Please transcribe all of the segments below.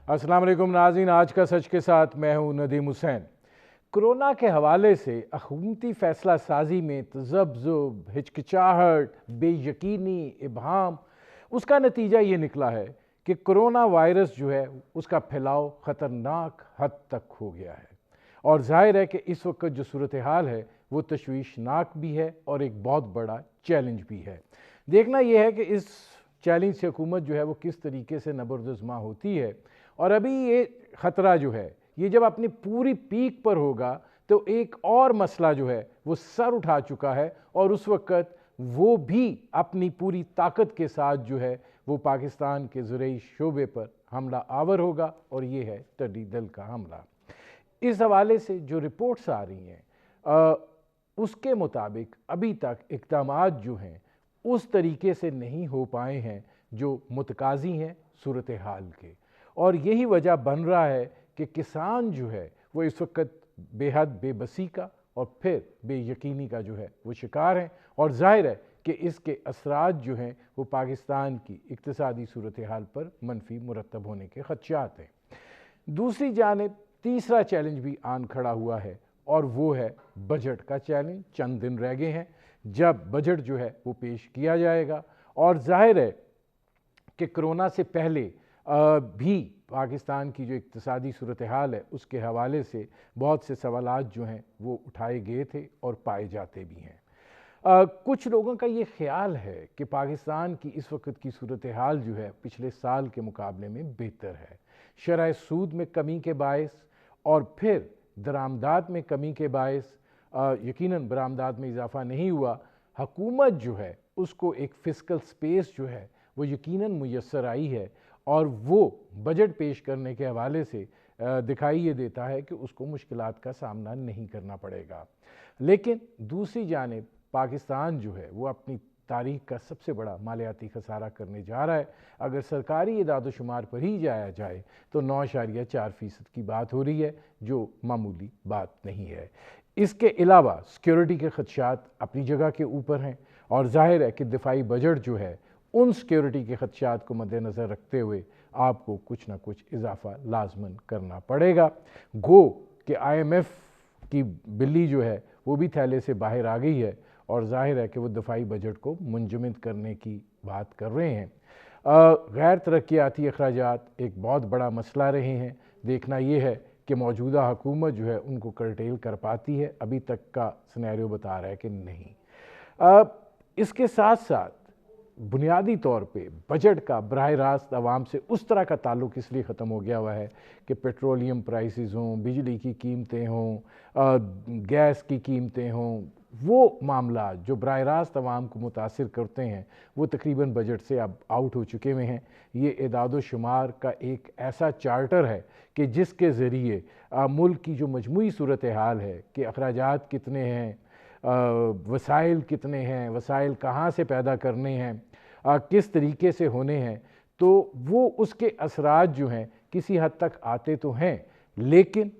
अस्सलाम वालेकुम नाज़रीन, आज का सच के साथ मैं हूं नदीम हुसैन। कोरोना के हवाले से हुकूमती फ़ैसला साजी में तज़ब्ज़ुब, हिचकिचाहट, बेयकीनी, इबहम, उसका नतीजा ये निकला है कि कोरोना वायरस जो है उसका फैलाव ख़तरनाक हद तक हो गया है। और ज़ाहिर है कि इस वक्त जो सूरत हाल है वो तशवीशनाक भी है और एक बहुत बड़ा चैलेंज भी है। देखना यह है कि इस चैलेंज से हुकूमत जो है वो किस तरीके से नबर्दुज़मा होती है। और अभी ये ख़तरा जो है ये जब अपनी पूरी पीक पर होगा तो एक और मसला जो है वो सर उठा चुका है और उस वक़्त वो भी अपनी पूरी ताकत के साथ जो है वो पाकिस्तान के ज़रई शोबे पर हमला आवर होगा और ये है टिड्डी दल का हमला। इस हवाले से जो रिपोर्ट्स आ रही हैं उसके मुताबिक अभी तक इक़दामात जो हैं उस तरीके से नहीं हो पाए हैं जो मुतकाज़ी हैं सूरत हाल के। और यही वजह बन रहा है कि किसान जो है वो इस वक्त बेहद बेबसी का और फिर बेयकीनी का जो है वो शिकार हैं। और ज़ाहिर है कि इसके असरात जो हैं वो पाकिस्तान की इक़्तिसादी सूरत हाल पर मनफी मुरतब होने के ख़दशात हैं। दूसरी जानिब तीसरा चैलेंज भी आन खड़ा हुआ है और वो है बजट का चैलेंज। चंद दिन रह गए हैं जब बजट जो है वो पेश किया जाएगा और ज़ाहिर है कि कोरोना से पहले भी पाकिस्तान की जो इक़्तिसादी सूरत हाल है उसके हवाले से बहुत से सवालात जो हैं वो उठाए गए थे और पाए जाते भी हैं। कुछ लोगों का ये ख्याल है कि पाकिस्तान की इस वक्त की सूरत हाल जो है पिछले साल के मुकाबले में बेहतर है। शरह सूद में कमी के बायस और फिर दरामदात में कमी के बायस यकीनन बरामदात में इजाफ़ा नहीं हुआ। हुकूमत जो है उसको एक फ़िस्कल स्पेस जो है वो यकीनन मुयस्सर आई है और वो बजट पेश करने के हवाले से दिखाई ये देता है कि उसको मुश्किलात का सामना नहीं करना पड़ेगा। लेकिन दूसरी जानिब पाकिस्तान जो है वो अपनी तारीख का सबसे बड़ा मालियाती खसारा करने जा रहा है। अगर सरकारी इदाद शुमार पर ही जाया जाए तो 9.4% की बात हो रही है जो मामूली बात नहीं है। इसके अलावा सिक्योरिटी के खदशात अपनी जगह के ऊपर हैं और जाहिर है कि दिफाई बजट जो है उन सिक्योरिटी के खदशात को मद्देनज़र रखते हुए आपको कुछ ना कुछ इजाफा लाजमन करना पड़ेगा। गो कि IMF की बिल्ली जो है वो भी थैले से बाहर आ गई है और जाहिर है कि वो दफाई बजट को मुंजमद करने की बात कर रहे हैं। गैर तरक्याती अखराजात एक बहुत बड़ा मसला रहे हैं। देखना ये है कि मौजूदा हुकूमत जो है उनको करटेल कर पाती है। अभी तक का सिनेरियो बता रहा है कि नहीं। इसके साथ साथ बुनियादी तौर पे बजट का बराह रास्त आवाम से उस तरह का ताल्लुक़ इसलिए ख़त्म हो गया हुआ है कि पेट्रोलियम प्राइसेस हों, बिजली की कीमतें हों, गैस की कीमतें हों, वो मामला जो बराह रास्त आवाम को मुतासिर करते हैं वो तकरीबन बजट से अब आउट हो चुके हुए हैं। ये इदाद शुमार का एक ऐसा चार्टर है कि जिसके ज़रिए मुल्क की जो मजमूई सूरत हाल है कि अखराजात कितने हैं, वसाइल कितने हैं, वसाइल कहाँ से पैदा करने हैं, किस तरीके से होने हैं, तो वो उसके असरात जो हैं किसी हद तक आते तो हैं लेकिन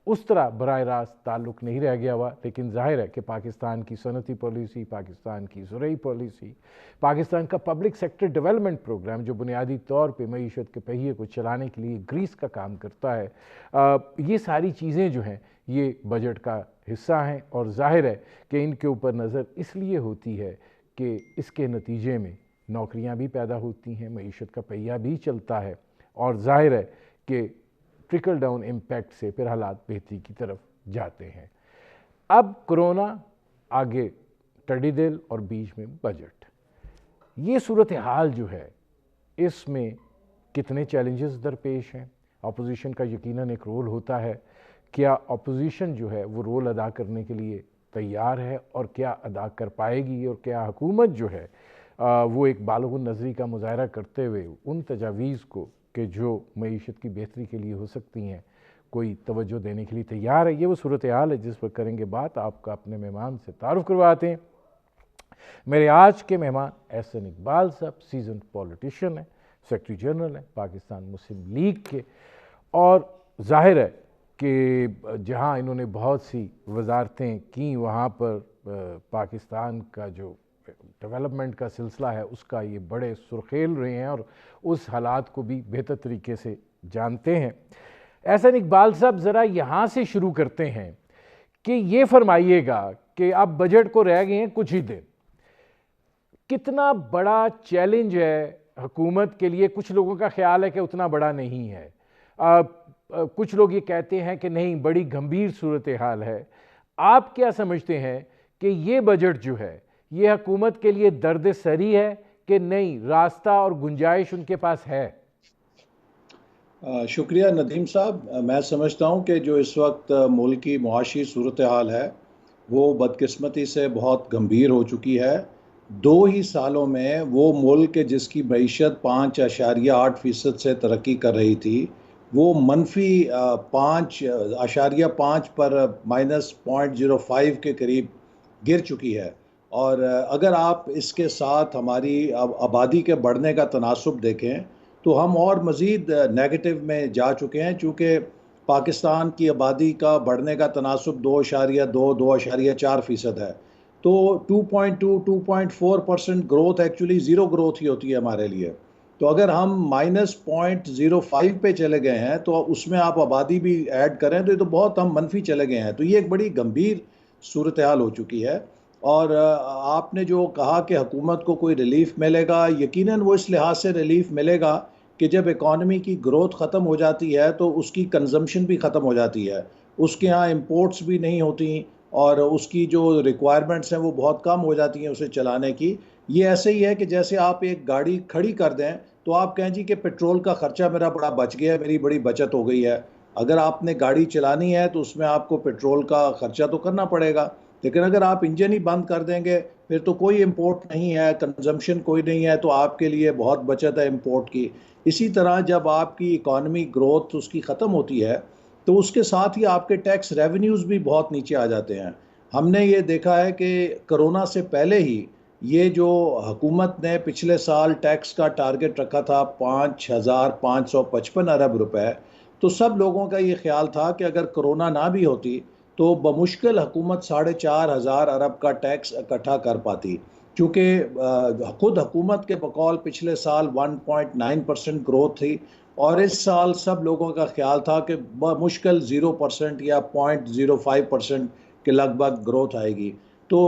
उस तरह बराह रास्त ताल्लुक़ नहीं रह गया हुआ। लेकिन ज़ाहिर है कि पाकिस्तान की सनती पॉलिसी, पाकिस्तान की ज़रई पॉलिसी, पाकिस्तान का पब्लिक सेक्टर डेवलपमेंट प्रोग्राम जो बुनियादी तौर पे मईशत के पहिए को चलाने के लिए ग्रीस का काम करता है, ये सारी चीज़ें जो हैं ये बजट का हिस्सा हैं और ज़ाहिर है कि इनके ऊपर नज़र इसलिए होती है कि इसके नतीजे में नौकरियां भी पैदा होती हैं, मईशत का पहिया भी चलता है और ज़ाहिर है कि ट्रिकल डाउन इम्पैक्ट से फिर हालात बेहतरी की तरफ जाते हैं। अब कोरोना, आगे टिड्डी दल और बीच में बजट, ये सूरत हाल जो है इसमें कितने चैलेंजेस दरपेश हैं। अपोजिशन का यकीनन एक रोल होता है। क्या अपोजिशन जो है वो रोल अदा करने के लिए तैयार है और क्या अदा कर पाएगी और क्या हुकूमत जो है वो एक बालगुन नज़री का मुजाहरा करते हुए उन तजावीज़ को कि जो मईशत की बेहतरी के लिए हो सकती हैं कोई तवज्जो देने के लिए तैयार है। ये वो सूरत हाल है जिस पर करेंगे बात। आपका अपने मेहमान से तारुफ करवाते हैं। मेरे आज के मेहमान एहसन इकबाल साहब, सीजन पॉलिटिशियन है, सेक्रेटरी जनरल है पाकिस्तान मुस्लिम लीग के और ज़ाहिर है कि जहाँ इन्होंने बहुत सी वजारतें की वहाँ पर पाकिस्तान का जो डेवलपमेंट का सिलसिला है उसका ये बड़े सुर्खेल रहे हैं और उस हालात को भी बेहतर तरीके से जानते हैं। एहसन इकबाल साहब, ज़रा यहाँ से शुरू करते हैं कि ये फरमाइएगा कि अब बजट को रह गए हैं कुछ ही दिन, कितना बड़ा चैलेंज है हुकूमत के लिए? कुछ लोगों का ख्याल है कि उतना बड़ा नहीं है, कुछ लोग ये कहते हैं कि नहीं, बड़ी गंभीर सूरत हाल है। आप क्या समझते हैं कि ये बजट जो है ये हुकूमत के लिए दर्द सरी है कि नहीं, रास्ता और गुंजाइश उनके पास है? शुक्रिया नदीम साहब। मैं समझता हूँ कि जो इस वक्त मुल्क की मुआशी सूरत हाल है वो बदकिस्मती से बहुत गंभीर हो चुकी है। 2 ही सालों में वो मुल्क जिसकी मईशत 5.8% से तरक्की कर रही थी, वो मनफी 5.5 पर -0.05 के करीब गिर चुकी है। और अगर आप इसके साथ हमारी आबादी के बढ़ने का तनासुब देखें तो हम और मज़ीद नेगेटिव में जा चुके हैं, चूँकि पाकिस्तान की आबादी का बढ़ने का तनासुब 2.4% है। तो 2.4% ग्रोथ एक्चुअली ज़ीरो ग्रोथ ही होती है हमारे लिए। तो अगर हम -0.05 पे चले गए हैं तो उसमें आप आबादी भी ऐड करें तो ये तो बहुत हम मनफी चले गए हैं। तो ये एक बड़ी गंभीर सूरत हाल हो चुकी है। और आपने जो कहा कि हुकूमत को कोई रिलीफ मिलेगा, यकीनन वो इस लिहाज से रिलीफ मिलेगा कि जब इकॉनमी की ग्रोथ ख़त्म हो जाती है तो उसकी कंजम्पशन भी ख़त्म हो जाती है, उसके यहाँ इंपोर्ट्स भी नहीं होती और उसकी जो रिक्वायरमेंट्स हैं वो बहुत कम हो जाती हैं उसे चलाने की। ये ऐसे ही है कि जैसे आप एक गाड़ी खड़ी कर दें तो आप कहें जी कि पेट्रोल का ख़र्चा मेरा बड़ा बच गया है, मेरी बड़ी बचत हो गई है। अगर आपने गाड़ी चलानी है तो उसमें आपको पेट्रोल का ख़र्चा तो करना पड़ेगा, लेकिन अगर आप इंजन ही बंद कर देंगे फिर तो कोई इंपोर्ट नहीं है, कंजम्पशन कोई नहीं है, तो आपके लिए बहुत बचत है इंपोर्ट की। इसी तरह जब आपकी इकॉनमी ग्रोथ उसकी ख़त्म होती है तो उसके साथ ही आपके टैक्स रेवेन्यूज़ भी बहुत नीचे आ जाते हैं। हमने ये देखा है कि कोरोना से पहले ही ये जो हुकूमत ने पिछले साल टैक्स का टारगेट रखा था 5,555 अरब रुपए, तो सब लोगों का ये ख्याल था कि अगर कोरोना ना भी होती तो बमुश्किल हुकूमत 4,500 अरब का टैक्स इकट्ठा कर पाती, क्योंकि खुद हुकूमत के बकौल पिछले साल 1.9% ग्रोथ थी और इस साल सब लोगों का ख्याल था कि मुश्किल 0% या 0.05% के लगभग ग्रोथ आएगी। तो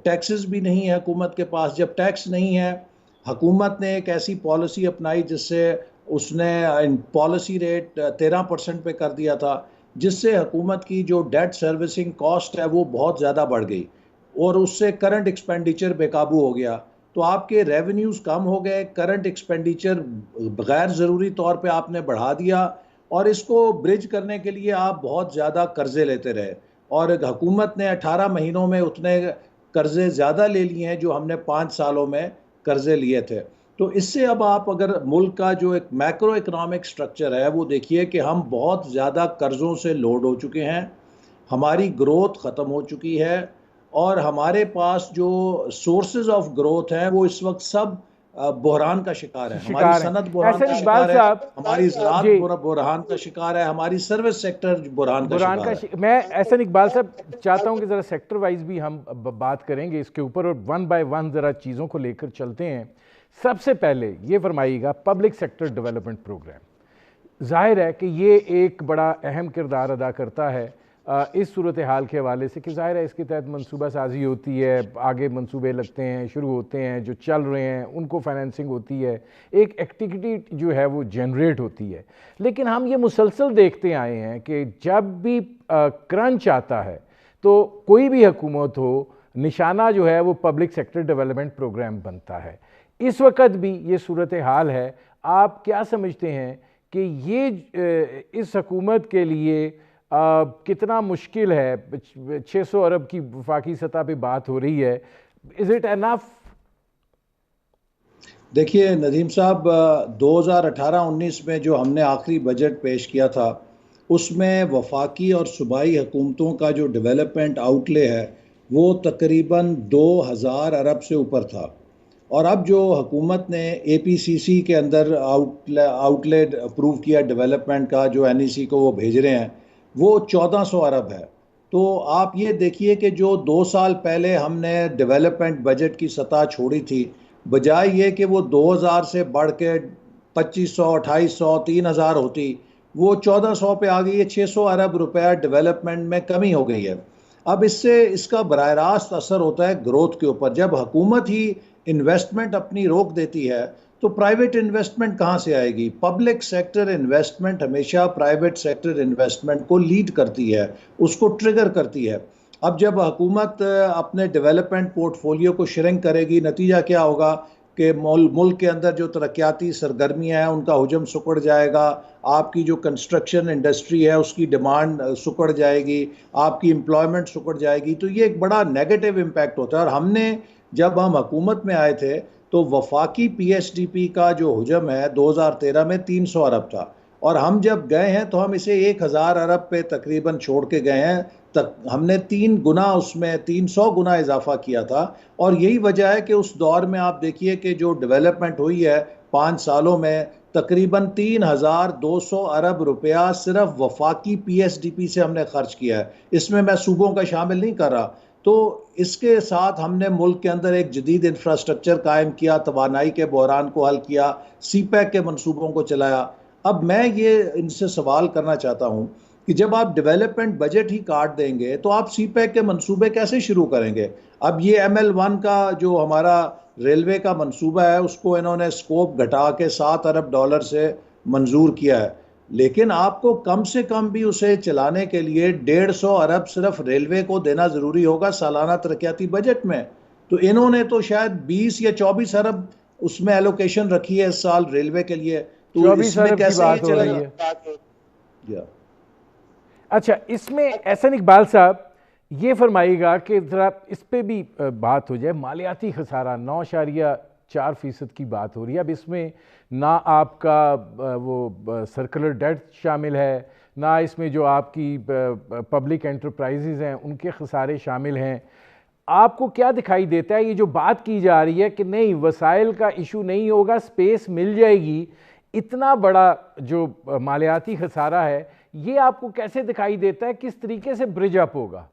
टैक्सेस भी नहीं है हुकूमत के पास। जब टैक्स नहीं है, हुकूमत ने एक ऐसी पॉलिसी अपनाई जिससे उसने पॉलिसी रेट 13% पे कर दिया था, जिससे हुकूमत की जो डेट सर्विसिंग कॉस्ट है वो बहुत ज़्यादा बढ़ गई और उससे करंट एक्सपेंडिचर बेकाबू हो गया। तो आपके रेवेन्यूज़ कम हो गए, करंट एक्सपेंडिचर गैर ज़रूरी तौर पे आपने बढ़ा दिया और इसको ब्रिज करने के लिए आप बहुत ज़्यादा कर्ज़े लेते रहे और हुकूमत ने 18 महीनों में उतने कर्ज़े ज़्यादा ले लिए हैं जो हमने 5 सालों में कर्ज़े लिए थे। तो इससे अब आप अगर मुल्क का जो एक मैक्रो इकोनॉमिक स्ट्रक्चर है वो देखिए कि हम बहुत ज़्यादा कर्ज़ों से लोड हो चुके हैं, हमारी ग्रोथ ख़त्म हो चुकी है और हमारे पास जो सोर्सेज ऑफ ग्रोथ हैं वो इस वक्त सब बहरान का शिकार है। हमारी शिकार सनत हैं। बहरान एहसन का इकबाल शिकार है, साहब हमारी ज़राअत जी, बहरान का शिकार है, हमारी सर्विस सेक्टर बहरान का बुरहान शिकार है। मैं एहसन इकबाल साहब चाहता हूं कि ज़रा सेक्टर वाइज भी हम बात करेंगे इसके ऊपर और वन बाय वन ज़रा चीज़ों को लेकर चलते हैं। सबसे पहले ये फरमाइएगा, पब्लिक सेक्टर डेवलपमेंट प्रोग्राम जाहिर है कि ये एक बड़ा अहम किरदार अदा करता है इस सूरत हाल के हवाले से कि ज़ाहिर है इसके तहत मनसूबा साजी होती है, आगे मनसूबे लगते हैं, शुरू होते हैं, जो चल रहे हैं उनको फाइनेंसिंग होती है, एक एक्टिविटी जो है वो जनरेट होती है। लेकिन हम ये मुसलसल देखते आए हैं कि जब भी क्रंच आता है तो कोई भी हुकूमत हो, निशाना जो है वो पब्लिक सेक्टर डेवलपमेंट प्रोग्राम बनता है। इस वक्त भी ये सूरत हाल है। आप क्या समझते हैं कि ये इस हुकूमत के लिए कितना मुश्किल है? 600 अरब की वफाकी सतह पे बात हो रही है, इज इट एनफ? देखिए नदीम साहब, 2018-19 में जो हमने आखिरी बजट पेश किया था उसमें वफाकी और सूबाई हुकूमतों का जो डेवलपमेंट आउटले है वो तकरीबन 2000 अरब से ऊपर था। और अब जो हुकूमत ने APCC के अंदर आउटले अप्रूव किया डेवलपमेंट का, जो NEC को वो भेज रहे हैं, वो 1400 अरब है। तो आप ये देखिए कि जो 2 साल पहले हमने डेवलपमेंट बजट की सतह छोड़ी थी, बजाय ये कि वो 2000 से बढ़ के 2500, 2800, 3000 होती, वो 1400 पे आ गई है। 600 अरब रुपया डेवलपमेंट में कमी हो गई है। अब इससे इसका बराह रास्त असर होता है ग्रोथ के ऊपर। जब हुकूमत ही इन्वेस्टमेंट अपनी रोक देती है तो प्राइवेट इन्वेस्टमेंट कहाँ से आएगी? पब्लिक सेक्टर इन्वेस्टमेंट हमेशा प्राइवेट सेक्टर इन्वेस्टमेंट को लीड करती है, उसको ट्रिगर करती है। अब जब हुकूमत अपने डेवलपमेंट पोर्टफोलियो को श्रिंक करेगी, नतीजा क्या होगा कि मुल्क के अंदर जो तरक्याती सरगर्मियाँ हैं उनका हुजम सुकड़ जाएगा। आपकी जो कंस्ट्रक्शन इंडस्ट्री है उसकी डिमांड सुकड़ जाएगी, आपकी एम्प्लॉयमेंट सुकड़ जाएगी। तो ये एक बड़ा नेगेटिव इम्पैक्ट होता है। और हमने, जब हम हुकूमत में आए थे तो वफाकी पीएसडीपी का जो हुजम है 2013 में 300 अरब था, और हम जब गए हैं तो हम इसे 1000 अरब पे तकरीबन छोड़ के गए हैं। तक हमने 3 गुना, उसमें 300 गुना इजाफा किया था। और यही वजह है कि उस दौर में आप देखिए कि जो डेवलपमेंट हुई है 5 सालों में, तकरीबन 3200 अरब रुपया सिर्फ वफाकी पीएसडीपी से हमने खर्च किया है। इसमें मैं सूबों का शामिल नहीं कर रहा। तो इसके साथ हमने मुल्क के अंदर एक जदीद इंफ्रास्ट्रक्चर कायम किया, तवानाई के बहरान को हल किया, सीपैक के मंसूबों को चलाया। अब मैं ये इनसे सवाल करना चाहता हूँ कि जब आप डेवलपमेंट बजट ही काट देंगे तो आप सीपैक के मंसूबे कैसे शुरू करेंगे? अब ये ML1 का जो हमारा रेलवे का मंसूबा है उसको इन्होंने स्कोप घटा के 7 अरब डॉलर से मंजूर किया है, लेकिन आपको कम से कम भी उसे चलाने के लिए 150 अरब सिर्फ रेलवे को देना ज़रूरी होगा सालाना तरक्याती बजट में। तो इन्होंने तो शायद 20 या 24 अरब उसमें एलोकेशन रखी है इस साल रेलवे के लिए। तो 24 इसमें अरब की कैसे ये बात हो रही है। चलेगा? अच्छा, इसमें एहसन इकबाल साहब ये फरमाइएगा कि ज़रा इस पे भी बात हो जाए। मालियाती खसारा 9.4% की बात हो रही है। अब इसमें ना आपका वो सर्कुलर डेट शामिल है, ना इसमें जो आपकी पब्लिक एंटरप्राइजेज़ हैं उनके खसारे शामिल हैं। आपको क्या दिखाई देता है? ये जो बात की जा रही है कि नहीं, वसाइल का इशू नहीं होगा, स्पेस मिल जाएगी, इतना बड़ा जो मालियाती खसारा है, ये आपको कैसे दिखाई देता है? किस तरीके से ब्रिज अप होगा?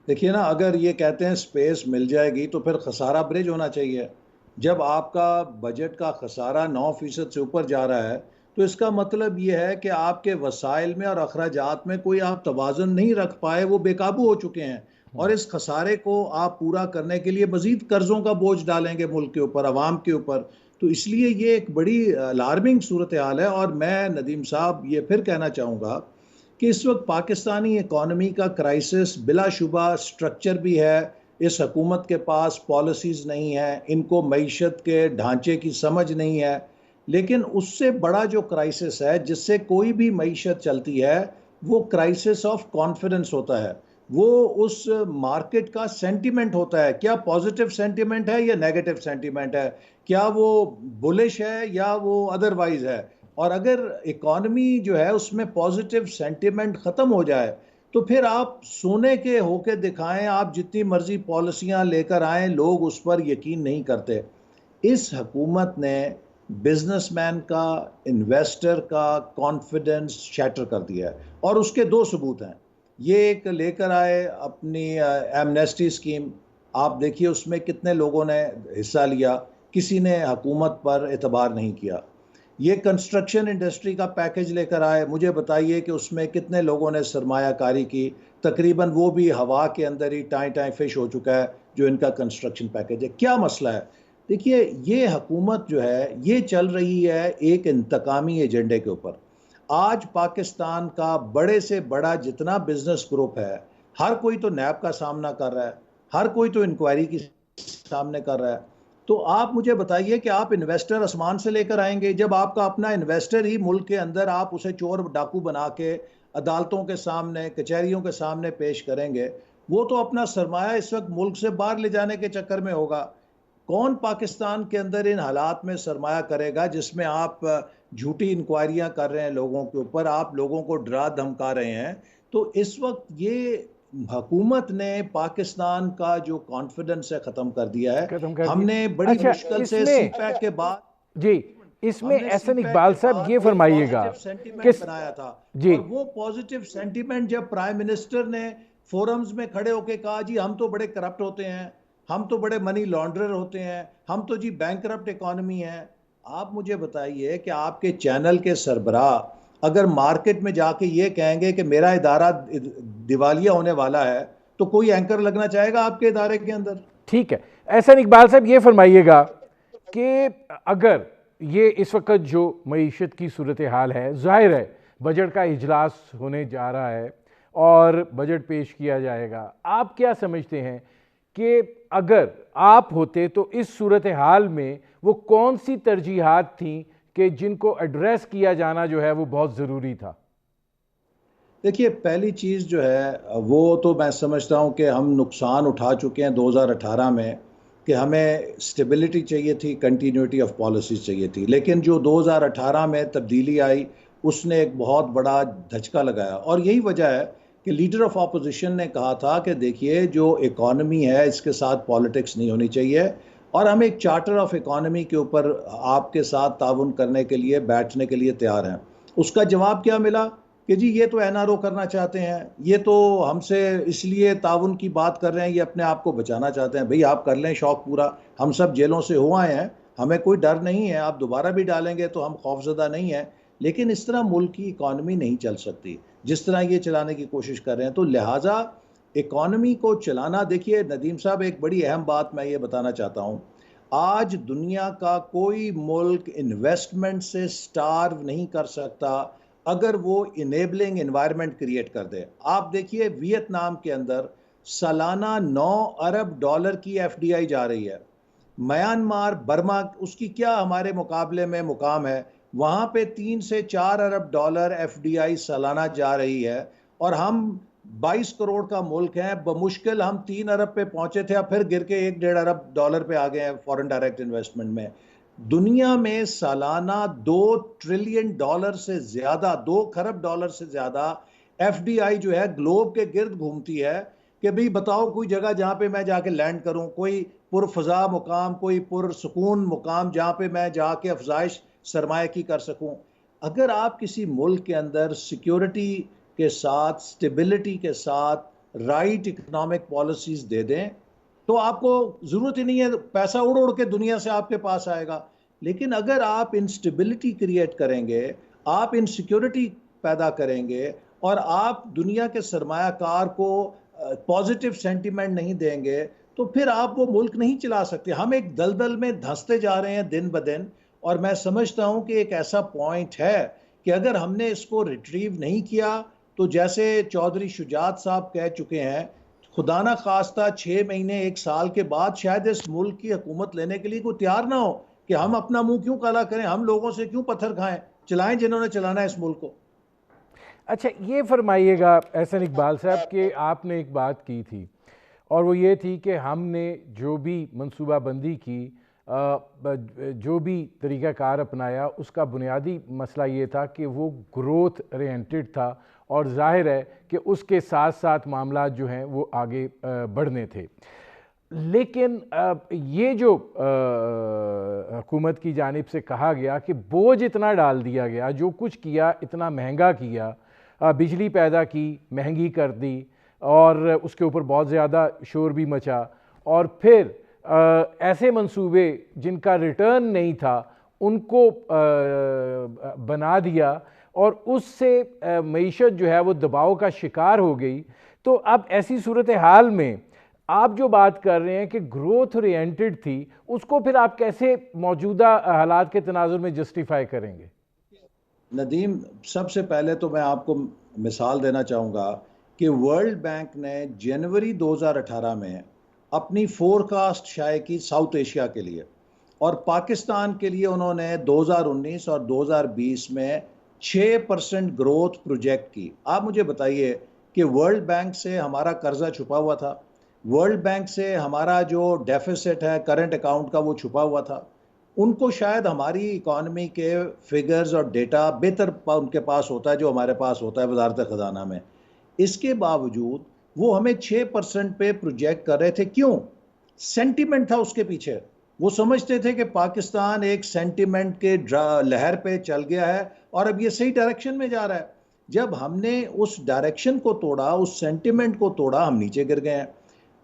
देखिए ना, अगर ये कहते हैं स्पेस मिल जाएगी तो फिर खसारा ब्रिज होना चाहिए। जब आपका बजट का खसारा 9% से ऊपर जा रहा है तो इसका मतलब ये है कि आपके वसाइल में और अखराजात में कोई आप तवाज़ुन नहीं रख पाए, वो बेकाबू हो चुके हैं। और इस खसारे को आप पूरा करने के लिए मज़ीद कर्ज़ों का बोझ डालेंगे मुल्क के ऊपर, आवाम के ऊपर। तो इसलिए ये एक बड़ी अलार्मिंग सूरत हाल है। और मैं नदीम साहब ये फिर कहना चाहूँगा कि इस वक्त पाकिस्तानी इकॉनमी का क्राइसिस बिलाशुबा स्ट्रक्चर भी है। इस हुकूमत के पास पॉलिसीज़ नहीं है, इनको मईशत के ढांचे की समझ नहीं है। लेकिन उससे बड़ा जो क्राइसिस है जिससे कोई भी मईशत चलती है, वो क्राइसिस ऑफ कॉन्फिडेंस होता है। वो उस मार्केट का सेंटिमेंट होता है, क्या पॉजिटिव सेंटिमेंट है या नेगेटिव सेंटिमेंट है, क्या वो बुलिश है या वो अदरवाइज है। और अगर इकॉनमी जो है उसमें पॉजिटिव सेंटिमेंट ख़त्म हो जाए तो फिर आप सोने के होके दिखाएं, आप जितनी मर्जी पॉलिसियां लेकर आएं, लोग उस पर यकीन नहीं करते। इस हुकूमत ने बिजनेसमैन का, इन्वेस्टर का कॉन्फिडेंस शैटर कर दिया है। और उसके दो सबूत हैं। ये एक लेकर आए अपनी एमनेस्टी स्कीम, आप देखिए उसमें कितने लोगों ने हिस्सा लिया, किसी ने हुकूमत पर एतबार नहीं किया। ये कंस्ट्रक्शन इंडस्ट्री का पैकेज लेकर आए, मुझे बताइए कि उसमें कितने लोगों ने सरमायाकारी की। तकरीबन वो भी हवा के अंदर ही टाई टाई फिश हो चुका है जो इनका कंस्ट्रक्शन पैकेज है। क्या मसला है? देखिए, ये हुकूमत जो है ये चल रही है एक इंतकामी एजेंडे के ऊपर। आज पाकिस्तान का बड़े से बड़ा जितना बिजनेस ग्रुप है, हर कोई तो नैब का सामना कर रहा है, हर कोई तो इंक्वायरी की सामने कर रहा है। तो आप मुझे बताइए कि आप इन्वेस्टर आसमान से लेकर आएंगे? जब आपका अपना इन्वेस्टर ही मुल्क के अंदर आप उसे चोर डाकू बना के अदालतों के सामने, कचहरियों के सामने पेश करेंगे, वो तो अपना सरमाया इस वक्त मुल्क से बाहर ले जाने के चक्कर में होगा। कौन पाकिस्तान के अंदर इन हालात में सरमाया करेगा जिसमें आप झूठी इंक्वायरियां कर रहे हैं लोगों के ऊपर, आप लोगों को डरा धमका रहे हैं। तो इस वक्त ये हुकूमत ने पाकिस्तान का जो कॉन्फिडेंस है ख़त्म कर दिया है। खत्म कर दिया। हमने बड़ी अच्छा, मुश्किल से इसमें सीपैक के बाद, जी, इसमें हमने एहसन सीपैक इकबाल के साहब बाद ये एक फरमाइएगा पॉजिटिव सेंटिमेंट किस बनाया था। जी और वो पॉजिटिव सेंटिमेंट जब प्राइम मिनिस्टर ने फोरम्स में खड़े होकर कहा, जी हम तो बड़े करप्ट होते हैं, हम तो बड़े मनी लॉन्ड्रर होते हैं, हम तो जी बैंकरप्ट इकॉनमी है। आप मुझे बताइए कि आपके चैनल के सरबराह अगर मार्केट में जाके ये कहेंगे कि मेरा इदारा दिवालिया होने वाला है, तो कोई एंकर लगना चाहेगा आपके इदारे के अंदर? ठीक है, एहसन इकबाल साहब ये फरमाइएगा कि अगर ये इस वक्त जो मईशत की सूरत हाल है, जाहिर है बजट का इजलास होने जा रहा है और बजट पेश किया जाएगा, आप क्या समझते हैं कि अगर आप होते तो इस सूरत हाल में वो कौन सी तरजीहात थी कि जिनको एड्रेस किया जाना जो है वो बहुत ज़रूरी था? देखिए, पहली चीज़ जो है वो तो मैं समझता हूँ कि हम नुकसान उठा चुके हैं 2018 में, कि हमें स्टेबिलिटी चाहिए थी, कंटिन्यूटी ऑफ पॉलिसीज चाहिए थी। लेकिन जो 2018 में तब्दीली आई, उसने एक बहुत बड़ा धचका लगाया, और यही वजह है कि लीडर ऑफ अपोजिशन ने कहा था कि देखिए, जो इकॉनमी है इसके साथ पॉलिटिक्स नहीं होनी चाहिए, और हम एक चार्टर ऑफ इकॉनमी के ऊपर आपके साथ ताउन करने के लिए, बैठने के लिए तैयार हैं। उसका जवाब क्या मिला कि जी ये तो एनआरओ करना चाहते हैं, ये तो हमसे इसलिए ताउन की बात कर रहे हैं, ये अपने आप को बचाना चाहते हैं। भाई आप कर लें शौक पूरा, हम सब जेलों से हो आए हैं, हमें कोई डर नहीं है, आप दोबारा भी डालेंगे तो हम खौफजदा नहीं हैं। लेकिन इस तरह मुल्क की इकॉनमी नहीं चल सकती जिस तरह ये चलाने की कोशिश कर रहे हैं। तो लिहाजा इकॉनमी को चलाना, देखिए नदीम साहब, एक बड़ी अहम बात मैं ये बताना चाहता हूँ। आज दुनिया का कोई मुल्क इन्वेस्टमेंट से स्टार्व नहीं कर सकता अगर वो इनेबलिंग एनवायरनमेंट क्रिएट कर दे। आप देखिए, वियतनाम के अंदर सालाना 9 अरब डॉलर की एफडीआई जा रही है। म्यांमार, बर्मा, उसकी क्या हमारे मुकाबले में मुकाम है? वहाँ पे 3 से 4 अरब डॉलर एफडीआई सालाना जा रही है, और हम 22 करोड़ का मुल्क है। बमुश्किल हम 3 अरब पे पहुंचे थे, अब फिर गिर के 1-1.5 अरब डॉलर पे आ गए हैं फॉरेन डायरेक्ट इन्वेस्टमेंट में। दुनिया में सालाना 2 ट्रिलियन डॉलर से ज्यादा, 2 खरब डॉलर से ज्यादा एफडीआई जो है ग्लोब के गिर्द घूमती है। कि भाई बताओ कोई जगह जहां पे मैं जाके लैंड करूं, कोई पुरफजा मुकाम, कोई पुरसकून मुकाम जहां पे मैं जाके अफजाइश सरमाए की कर सकूं। अगर आप किसी मुल्क के अंदर सिक्योरिटी के साथ, स्टेबिलिटी के साथ राइट इकोनॉमिक पॉलिसीज दे दें, तो आपको जरूरत ही नहीं है, पैसा उड़ उड़ के दुनिया से आपके पास आएगा। लेकिन अगर आप इंस्टेबिलिटी क्रिएट करेंगे, आप इनसिक्योरिटी पैदा करेंगे, और आप दुनिया के सरमायाकार को पॉजिटिव सेंटिमेंट नहीं देंगे, तो फिर आप वो मुल्क नहीं चला सकते। हम एक दलदल में धंसते जा रहे हैं दिन ब दिन, और मैं समझता हूं कि एक ऐसा पॉइंट है कि अगर हमने इसको रिट्रीव नहीं किया, तो जैसे चौधरी शुजात साहब कह चुके हैं, खुदा ना खास्ता 6 महीने 1 साल के बाद शायद इस मुल्क की हुकूमत लेने के लिए कोई तैयार ना हो। कि हम अपना मुंह क्यों काला करें, हम लोगों से क्यों पत्थर खाएं, चलाएं जिन्होंने चलाना है इस मुल्क को। अच्छा, ये फरमाइएगा एहसन इकबाल साहब कि आपने एक बात की थी और वो ये थी कि हमने जो भी मनसूबाबंदी की, जो भी तरीक़ाकार अपनाया, उसका बुनियादी मसला ये था कि वो ग्रोथ ओरिएंटेड था, और ज़ाहिर है कि उसके साथ साथ मामला जो हैं वो आगे बढ़ने थे। लेकिन ये जो हुकूमत की जानिब से कहा गया कि बोझ इतना डाल दिया गया, जो कुछ किया इतना महंगा किया, बिजली पैदा की, महंगी कर दी, और उसके ऊपर बहुत ज़्यादा शोर भी मचा, और फिर ऐसे मंसूबे जिनका रिटर्न नहीं था उनको बना दिया, और उससे मईशत जो है वो दबाव का शिकार हो गई। तो अब ऐसी सूरत हाल में आप जो बात कर रहे हैं कि ग्रोथ ओरिएंटेड थी, उसको फिर आप कैसे मौजूदा हालात के तनाजुर में जस्टिफाई करेंगे? नदीम, सबसे पहले तो मैं आपको मिसाल देना चाहूँगा कि वर्ल्ड बैंक ने जनवरी 2018 में अपनी फोरकास्ट शाये की साउथ एशिया के लिए, और पाकिस्तान के लिए उन्होंने 2019 और 2020 में 6% ग्रोथ प्रोजेक्ट की। आप मुझे बताइए कि वर्ल्ड बैंक से हमारा कर्जा छुपा हुआ था, वर्ल्ड बैंक से हमारा जो डेफिसिट है करंट अकाउंट का वो छुपा हुआ था। उनको शायद हमारी इकॉनमी के फिगर्स और डेटा बेहतर उनके पास होता है जो हमारे पास होता है वजारत ख़जाना में। इसके बावजूद वो हमें 6% पे प्रोजेक्ट कर रहे थे। क्यों? सेंटिमेंट था उसके पीछे। वो समझते थे कि पाकिस्तान एक सेंटिमेंट के लहर पे चल गया है और अब ये सही डायरेक्शन में जा रहा है। जब हमने उस डायरेक्शन को तोड़ा, उस सेंटिमेंट को तोड़ा, हम नीचे गिर गए हैं।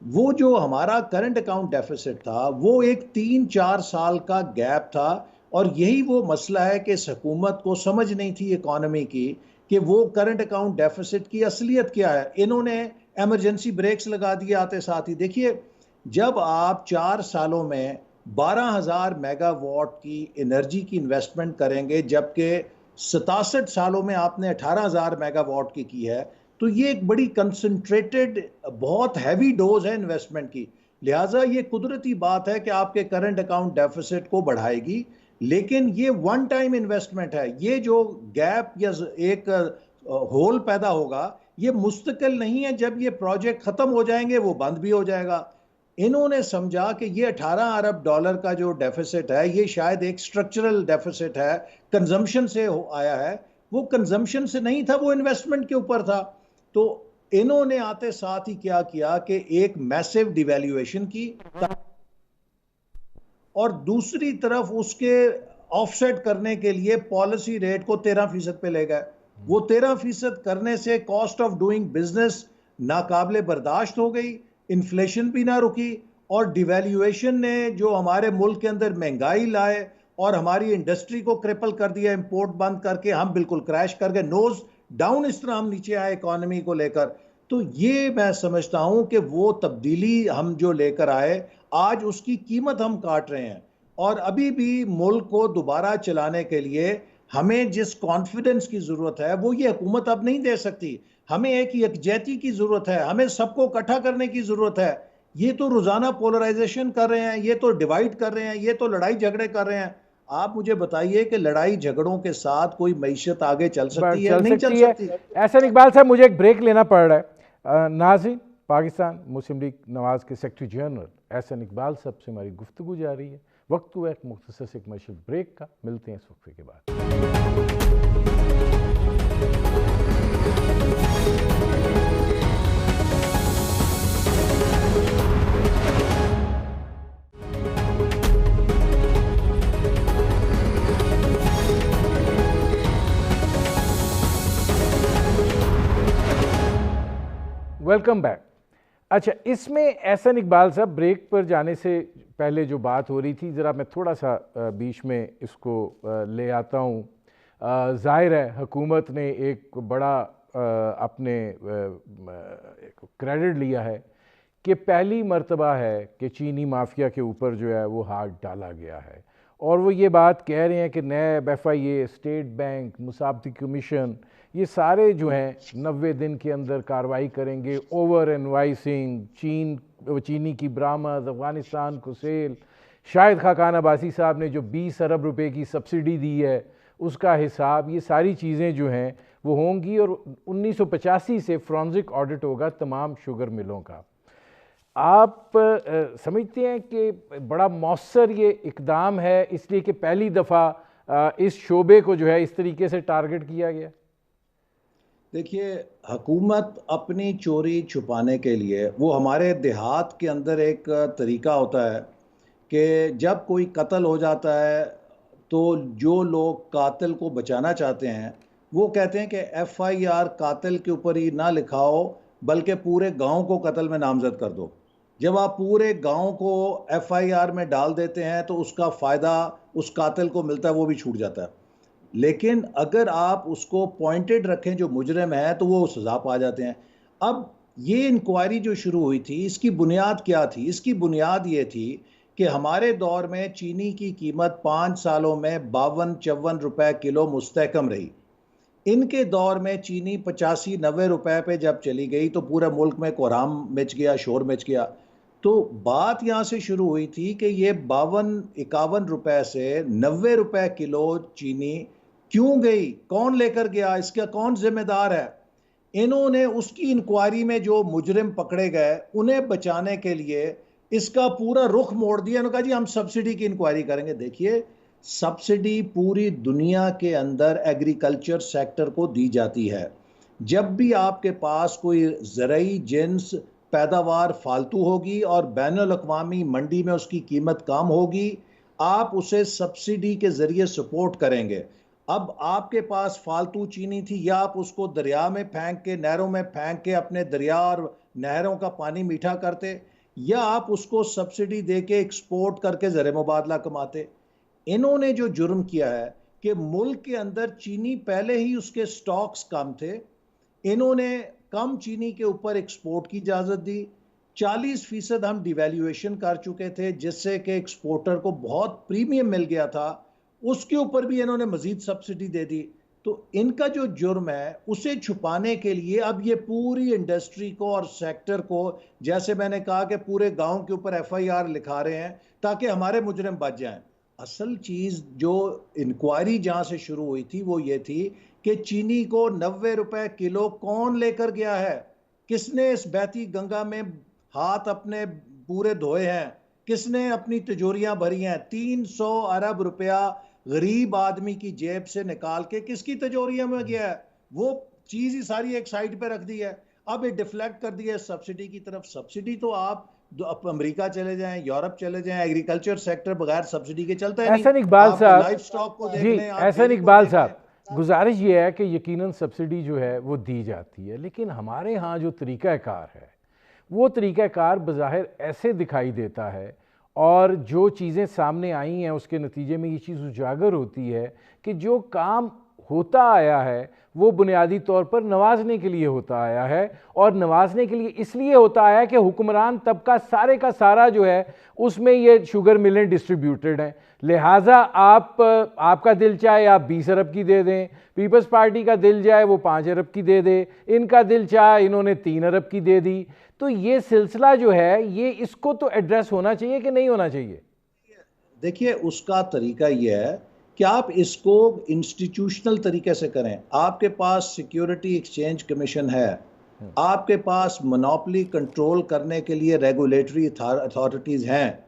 वो जो हमारा करंट अकाउंट डेफिसिट था, वो एक 3-4 साल का गैप था, और यही वो मसला है कि इस हुकूमत को समझ नहीं थी इकॉनमी की कि वो करंट अकाउंट डेफिसिट की असलियत क्या है। इन्होंने एमरजेंसी ब्रेक्स लगा दिए आते साथ ही। देखिए, जब आप 4 सालों में 12,000 मेगावाट की एनर्जी की इन्वेस्टमेंट करेंगे, जबकि 67 सालों में आपने 18,000 मेगावाट की है, तो ये एक बड़ी कंसंट्रेटेड, बहुत हैवी डोज है इन्वेस्टमेंट की। लिहाजा ये कुदरती बात है कि आपके करंट अकाउंट डेफिसिट को बढ़ाएगी, लेकिन ये वन टाइम इन्वेस्टमेंट है। ये जो गैप या एक होल पैदा होगा, ये मुस्तकिल नहीं है। जब ये प्रोजेक्ट खत्म हो जाएंगे वो बंद भी हो जाएगा। इन्होंने समझा कि ये 18 अरब डॉलर का जो डेफिसिट है, ये शायद एक स्ट्रक्चरल डेफिसिट है, कंजम्पशन से आया है। वो कंजम्पशन से नहीं था, वो इन्वेस्टमेंट के ऊपर था। तो इन्होंने आते साथ ही क्या किया कि एक मैसिव डिवैल्यूएशन की, और दूसरी तरफ उसके ऑफसेट करने के लिए पॉलिसी रेट को 13% पे ले गए। वो 13% करने से कॉस्ट ऑफ डूइंग बिजनेस नाकाबिले बर्दाश्त हो गई, इन्फ्लेशन भी ना रुकी, और डिवैल्यूएशन ने जो हमारे मुल्क के अंदर महंगाई लाए और हमारी इंडस्ट्री को क्रिपल कर दिया, इंपोर्ट बंद करके हम बिल्कुल क्रैश कर गए, नोज डाउन इस तरह हम नीचे आए इकोनॉमी को लेकर। तो ये मैं समझता हूं कि वो तब्दीली हम जो लेकर आए, आज उसकी कीमत हम काट रहे हैं। और अभी भी मुल्क को दोबारा चलाने के लिए हमें जिस कॉन्फिडेंस की जरूरत है, वो ये हुकूमत अब नहीं दे सकती। हमें एक यकजहती की जरूरत है, हमें सबको इकट्ठा करने की जरूरत है। ये तो रोजाना पोलराइजेशन कर रहे हैं, ये तो डिवाइड कर रहे हैं, ये तो लड़ाई झगड़े कर रहे हैं। आप मुझे बताइए कि लड़ाई झगड़ों के साथ कोई मईशत आगे चल सकती है? चल नहीं चल सकती है। सकती। एहसन इकबाल साहब, मुझे एक ब्रेक लेना पड़ रहा है। नाज़रीन, पाकिस्तान मुस्लिम लीग नवाज के सेक्रेटरी जनरल एहसन इकबाल साहब से हमारी गुफ्तगू जारी है। वक्त हुआ एक मुख्तसर से कमर्शियल ब्रेक का। मिलते हैं इस वक्फे के बाद। Welcome back. अच्छा, इसमें एहसन इकबाल साहब, ब्रेक पर जाने से पहले जो बात हो रही थी, ज़रा मैं थोड़ा सा बीच में इसको ले आता हूँ। ज़ाहिर है हुकूमत ने एक बड़ा अपने क्रेडिट लिया है कि पहली मर्तबा है कि चीनी माफिया के ऊपर जो है वो हाथ डाला गया है, और वो ये बात कह रहे हैं कि नैब, FIA, स्टेट बैंक, मुसाफती कमीशन, ये सारे जो हैं 90 दिन के अंदर कार्रवाई करेंगे। ओवर इनवाइसिंग, चीनी की बरामद, अफ़गानिस्तान को सेल, शाहिद खाकान अब्बासी साहब ने जो 20 अरब रुपए की सब्सिडी दी है उसका हिसाब, ये सारी चीज़ें जो हैं वो होंगी। और 1985 से फ्रॉन्जिक ऑडिट होगा तमाम शुगर मिलों का। आप समझते हैं कि बड़ा मौसर ये इकदाम है, इसलिए कि पहली दफ़ा इस शोबे को जो है इस तरीके से टारगेट किया गया? देखिए, हुकूमत अपनी चोरी छुपाने के लिए, वो हमारे देहात के अंदर एक तरीका होता है कि जब कोई कत्ल हो जाता है तो जो लोग कातिल को बचाना चाहते हैं वो कहते हैं कि FIR कातिल के ऊपर ही ना लिखाओ, बल्कि पूरे गांव को कत्ल में नामजद कर दो। जब आप पूरे गांव को FIR में डाल देते हैं तो उसका फ़ायदा उस कातिल को मिलता है, वो भी छूट जाता है। लेकिन अगर आप उसको पॉइंटेड रखें जो मुजरिम है, तो वो सजा पा जाते हैं। अब ये इंक्वायरी जो शुरू हुई थी, इसकी बुनियाद क्या थी? इसकी बुनियाद ये थी कि हमारे दौर में चीनी की कीमत 5 सालों में 52-54 रुपए किलो मुस्तहकम रही। इनके दौर में चीनी 85-90 रुपए पे जब चली गई तो पूरे मुल्क में कोहराम मच गया, शोर मच गया। तो बात यहाँ से शुरू हुई थी कि ये 52-51 रुपए से 90 रुपए किलो चीनी क्यों गई, कौन लेकर गया, इसका कौन जिम्मेदार है? इन्होंने उसकी इंक्वायरी में जो मुजरिम पकड़े गए उन्हें बचाने के लिए इसका पूरा रुख मोड़ दिया। उन्होंने कहा जी हम सब्सिडी की इंक्वायरी करेंगे। देखिए, सब्सिडी पूरी दुनिया के अंदर एग्रीकल्चर सेक्टर को दी जाती है। जब भी आपके पास कोई ज़रई जिन्स पैदावार फालतू होगी और बैनुल अक़वामी मंडी में उसकी कीमत कम होगी, आप उसे सब्सिडी के ज़रिए सपोर्ट करेंगे। अब आपके पास फालतू चीनी थी, या आप उसको दरिया में फेंक के, नहरों में फेंक के अपने दरिया और नहरों का पानी मीठा करते, या आप उसको सब्सिडी दे के एक्सपोर्ट करके ज़र मुबादला कमाते। इन्होंने जो जुर्म किया है कि मुल्क के अंदर चीनी पहले ही उसके स्टॉक्स कम थे, इन्होंने कम चीनी के ऊपर एक्सपोर्ट की इजाज़त दी। 40% हम डिवैल्यूएशन कर चुके थे जिससे कि एक्सपोर्टर को बहुत प्रीमियम मिल गया था, उसके ऊपर भी इन्होंने मजीद सब्सिडी दे दी। तो इनका जो जुर्म है उसे छुपाने के लिए अब ये पूरी इंडस्ट्री को और सेक्टर को, जैसे मैंने कहा कि पूरे गांव के ऊपर एफआईआर लिखा रहे हैं ताकि हमारे मुजरिम बच जाएं। असल चीज जो इंक्वायरी जहां से शुरू हुई थी वो ये थी कि चीनी को 90 रुपए किलो कौन लेकर गया है, किसने इस बहती गंगा में हाथ अपने पूरे धोए हैं, किसने अपनी तिजोरियां भरी हैं। 300 अरब रुपया गरीब आदमी की जेब से निकाल के किसकी तिजोरियों में गया है, वो चीज ही सारी एक साइड पे रख दी है। अब ये डिफ्लेक्ट कर दिया है सब्सिडी की तरफ। सब्सिडी तो आप अमेरिका चले जाएं, यूरोप चले जाएं, एग्रीकल्चर सेक्टर बगैर सब्सिडी के चलता है नहीं। एहसन इकबाल आप साहब, लाइफ स्टॉक को देख जी लें, आप एहसन डेयरी को इकबाल देख लें। साहब, गुजारिश ये है कि यकीनन सब्सिडी जो है वो दी जाती है, लेकिन हमारे यहाँ जो तरीक़ाकार है वो तरीक़ाकार बज़ाहिर ऐसे दिखाई देता है, और जो चीज़ें सामने आई हैं उसके नतीजे में ये चीज़ उजागर होती है कि जो काम होता आया है वो बुनियादी तौर पर नवाजने के लिए होता आया है, और नवाजने के लिए इसलिए होता आया है कि हुक्मरान तबका सारे का सारा जो है उसमें ये शुगर मिलें डिस्ट्रीब्यूटेड हैं। लिहाजा आपका दिल चाहे आप 20 अरब की दे दें, पीपल्स पार्टी का दिल चाहे वो 5 अरब की दे दे, इनका दिल चाहे इन्होंने 3 अरब की दे दी। तो ये सिलसिला जो है ये इसको तो एड्रेस होना चाहिए कि नहीं होना चाहिए? देखिए, उसका तरीका यह है कि आप इसको इंस्टीट्यूशनल तरीके से करें। आपके पास सिक्योरिटी एक्सचेंज कमीशन है, आपके पास मोनोपोली कंट्रोल करने के लिए रेगुलेटरी अथॉरिटीज़ हैं।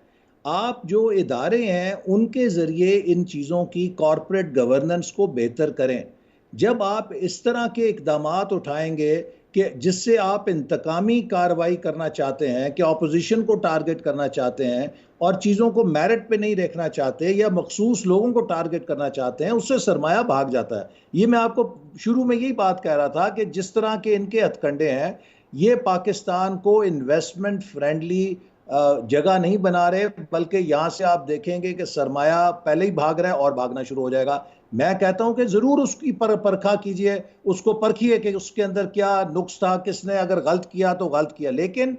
आप जो इदारे हैं उनके ज़रिए इन चीज़ों की कॉरपोरेट गवर्नेंस को बेहतर करें। जब आप इस तरह के इकदामात उठाएंगे कि जिससे आप इंतकामी कार्रवाई करना चाहते हैं, कि अपोजिशन को टारगेट करना चाहते हैं और चीज़ों को मेरिट पे नहीं देखना चाहते या मखसूस लोगों को टारगेट करना चाहते हैं, उससे सरमाया भाग जाता है। ये मैं आपको शुरू में यही बात कह रहा था कि जिस तरह के इनके हथकंडे हैं, ये पाकिस्तान को इन्वेस्टमेंट फ्रेंडली जगह नहीं बना रहे, बल्कि यहाँ से आप देखेंगे कि सरमाया पहले ही भाग रहा है और भागना शुरू हो जाएगा। मैं कहता हूं कि जरूर उसकी परखा कीजिए, उसको परखिए कि उसके अंदर क्या नुक्स था, किसने अगर गलत किया तो गलत किया, लेकिन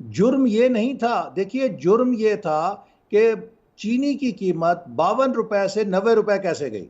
जुर्म ये नहीं था। देखिए, जुर्म ये था कि चीनी की कीमत 52 रुपए से 90 रुपए कैसे गई,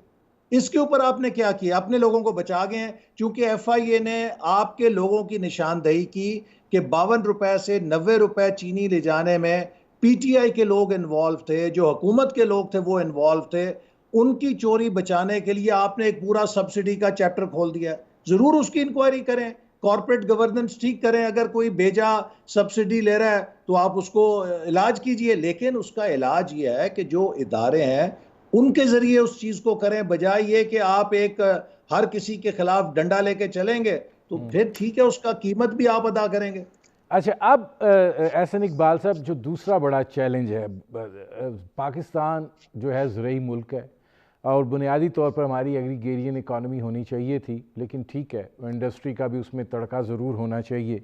इसके ऊपर आपने क्या किया? अपने लोगों को बचा गए हैं, क्योंकि एफआईए ने आपके लोगों की निशानदेही की कि 52 रुपए से 90 रुपए चीनी ले जाने में पीटीआई के लोग इन्वॉल्व थे, जो हुकूमत के लोग थे वो इन्वॉल्व थे। उनकी चोरी बचाने के लिए आपने एक पूरा सब्सिडी का चैप्टर खोल दिया। जरूर उसकी इंक्वायरी करें, कॉर्पोरेट गवर्नेंस ठीक करें। अगर कोई बेजा सब्सिडी ले रहा है तो आप उसको इलाज कीजिए, लेकिन उसका इलाज यह है कि जो इदारे हैं उनके जरिए उस चीज को करें, बजाय ये कि आप एक हर किसी के खिलाफ डंडा लेके चलेंगे तो फिर ठीक है, उसका कीमत भी आप अदा करेंगे। अच्छा, अब एहसन इकबाल साहब, जो दूसरा बड़ा चैलेंज है, पाकिस्तान जो है ज़रई मुल्क है और बुनियादी तौर पर हमारी एग्रीगेरियन इकॉनमी होनी चाहिए थी, लेकिन ठीक है इंडस्ट्री का भी उसमें तड़का ज़रूर होना चाहिए,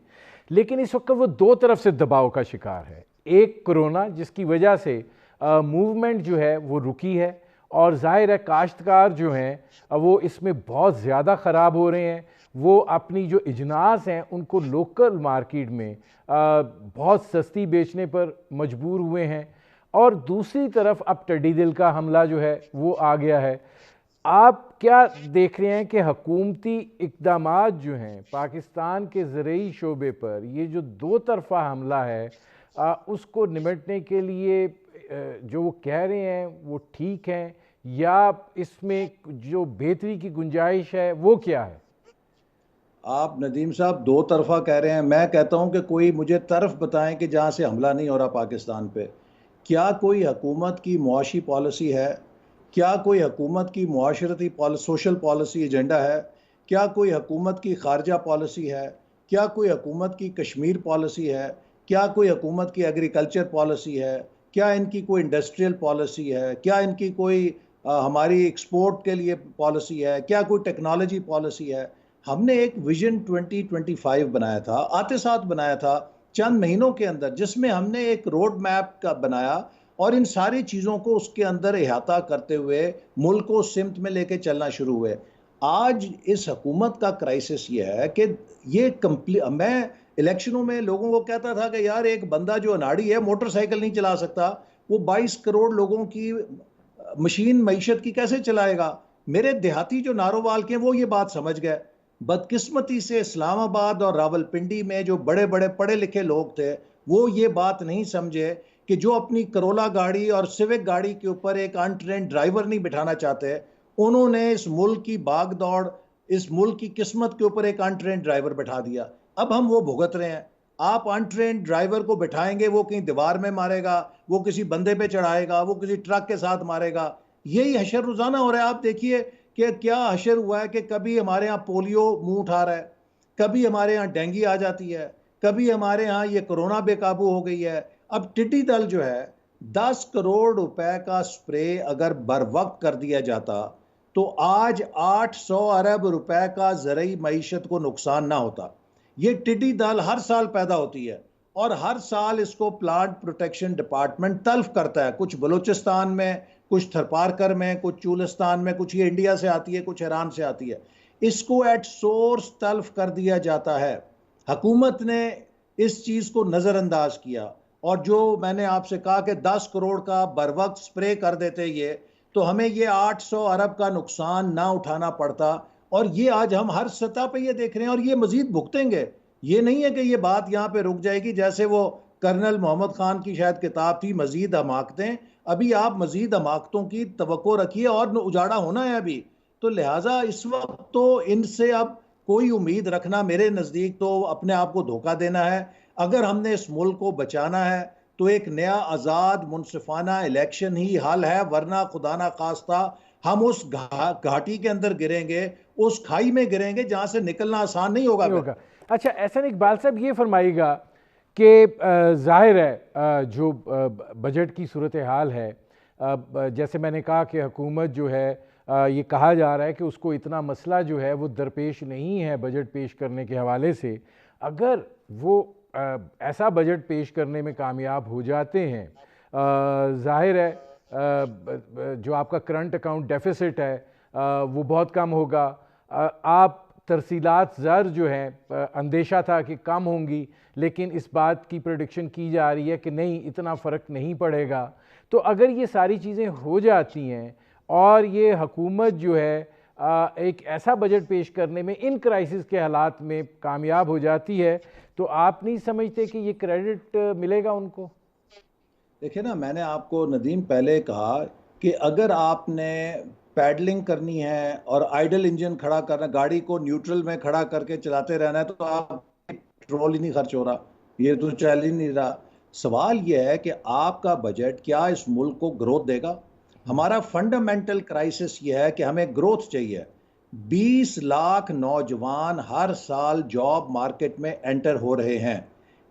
लेकिन इस वक्त वो दो तरफ से दबाव का शिकार है। एक कोरोना, जिसकी वजह से मूवमेंट जो है वो रुकी है, और जाहिर है काश्तकार जो हैं वो इसमें बहुत ज़्यादा ख़राब हो रहे हैं। वो अपनी जो इजनास हैं उनको लोकल मार्केट में बहुत सस्ती बेचने पर मजबूर हुए हैं, और दूसरी तरफ अब टिड्डी दिल का हमला जो है वो आ गया है। आप क्या देख रहे हैं कि हुकूमती इक़दामात जो हैं पाकिस्तान के ज़रई शोबे पर, ये जो दो तरफ़ा हमला है, उसको निपटने के लिए जो वो कह रहे हैं वो ठीक है, या इसमें जो बेहतरी की गुंजाइश है वो क्या है? आप नदीम साहब दो तरफा कह रहे हैं। मैं कहता हूं कि कोई मुझे तरफ बताएं कि जहां से हमला नहीं हो रहा पाकिस्तान पे। क्या कोई हुकूमत की मुआशी पॉलिसी है? क्या कोई हुकूमत की मुआशरती सोशल पॉलिसी एजेंडा है? क्या कोई हुकूमत की खारजा पॉलिसी है? क्या कोई हुकूमत की कश्मीर पॉलिसी है? क्या कोई हुकूमत की एग्रीकल्चर पॉलिसी है? क्या इनकी कोई इंडस्ट्रियल पॉलिसी है? क्या इनकी कोई हमारी एक्सपोर्ट के लिए पॉलिसी है? क्या कोई टेक्नोलॉजी पॉलिसी है? हमने एक विजन 2025 बनाया था, आते साथ बनाया था चंद महीनों के अंदर, जिसमें हमने एक रोड मैप का बनाया और इन सारी चीज़ों को उसके अंदर इहाता करते हुए मुल्क को सिमत में लेके चलना शुरू हुए। आज इस हुकूमत का क्राइसिस ये है कि ये मैं इलेक्शनों में लोगों को कहता था कि यार एक बंदा जो अनाड़ी है मोटरसाइकिल नहीं चला सकता, वो 22 करोड़ लोगों की मशीन मईशत की कैसे चलाएगा। मेरे देहाती जो नारोवाल के वो ये बात समझ गए। बदकिस्मती से इस्लामाबाद और रावलपिंडी में जो बड़े बड़े पढ़े लिखे लोग थे वो ये बात नहीं समझे कि जो अपनी करोला गाड़ी और सिविक गाड़ी के ऊपर एक अनट्रेन्ड ड्राइवर नहीं बिठाना चाहते, उन्होंने इस मुल्क की भाग दौड़, इस मुल्क की किस्मत के ऊपर एक अनट्रेन्ड ड्राइवर बिठा दिया। अब हम वो भुगत रहे हैं। आप अनट्रेन्ड ड्राइवर को बिठाएंगे, वो कहीं दीवार में मारेगा, वो किसी बंदे पे चढ़ाएगा, वो किसी ट्रक के साथ मारेगा। यही हशर रोजाना हो रहा है। आप देखिए कि क्या हशर हुआ है कि कभी हमारे यहाँ पोलियो मुंह उठा रहा है, कभी हमारे यहाँ डेंगू आ जाती है, कभी हमारे यहाँ ये कोरोना बेकाबू हो गई है। अब टिड्डी दल जो है, 10 करोड़ रुपए का स्प्रे अगर बर वक्त कर दिया जाता तो आज 800 अरब रुपए का ज़रूरी मईशत को नुकसान ना होता। ये टिड्डी दल हर साल पैदा होती है और हर साल इसको प्लांट प्रोटेक्शन डिपार्टमेंट तल्फ करता है, कुछ बलूचिस्तान में, कुछ थरपारकर में, कुछ चूलिस्तान में, कुछ ये इंडिया से आती है, कुछ ईरान से आती है। इसको एट सोर्स तल्फ कर दिया जाता है। हुकूमत ने इस चीज़ को नज़रअंदाज किया और जो मैंने आपसे कहा कि 10 करोड़ का बर वक्त स्प्रे कर देते ये, तो हमें ये 800 अरब का नुकसान ना उठाना पड़ता। और ये आज हम हर सतह पे ये देख रहे हैं और ये मजीद भुगतेंगे। ये नहीं है कि ये बात यहाँ पे रुक जाएगी, जैसे वो कर्नल मोहम्मद खान की शायद किताब थी मजीद हमाकतें। अभी आप मजीद हमाकतों की तवक्को रखिए और उजाड़ा होना है अभी। तो लिहाजा इस वक्त तो इनसे अब कोई उम्मीद रखना मेरे नज़दीक तो अपने आप को धोखा देना है। अगर हमने इस मुल्क को बचाना है तो एक नया आज़ाद मुनसिफाना इलेक्शन ही हल है, वरना खुदा ना खास्ता हम उस घाटी के अंदर गिरेंगे, उस खाई में गिरेंगे जहां से निकलना आसान नहीं होगा। अच्छा, एहसन इकबाल साहब ये फरमाइएगा कि जाहिर है जो बजट की सूरत हाल है, जैसे मैंने कहा कि हुकूमत जो है ये कहा जा रहा है कि उसको इतना मसला जो है वो दरपेश नहीं है बजट पेश करने के हवाले से। अगर वो ऐसा बजट पेश करने में कामयाब हो जाते हैं, जाहिर है जो आपका करंट अकाउंट डेफिसिट है वो बहुत कम होगा। आप तरसीलात ज़र जो हैं अंदेशा था कि कम होंगी, लेकिन इस बात की प्रेडिक्शन की जा रही है कि नहीं, इतना फ़र्क नहीं पड़ेगा। तो अगर ये सारी चीज़ें हो जाती हैं और ये हुकूमत जो है एक ऐसा बजट पेश करने में इन क्राइसिस के हालात में कामयाब हो जाती है, तो आप नहीं समझते कि ये क्रेडिट मिलेगा उनको? देखिए ना, मैंने आपको नदीम पहले कहा कि अगर आपने पैडलिंग करनी है और आइडल इंजन खड़ा करना, गाड़ी को न्यूट्रल में खड़ा करके चलाते रहना है, तो आप पेट्रोल ही नहीं खर्च हो रहा, ये तो चल ही नहीं रहा। सवाल यह है कि आपका बजट क्या इस मुल्क को ग्रोथ देगा। हमारा फंडामेंटल क्राइसिस यह है कि हमें ग्रोथ चाहिए। 20 लाख नौजवान हर साल जॉब मार्केट में एंटर हो रहे हैं।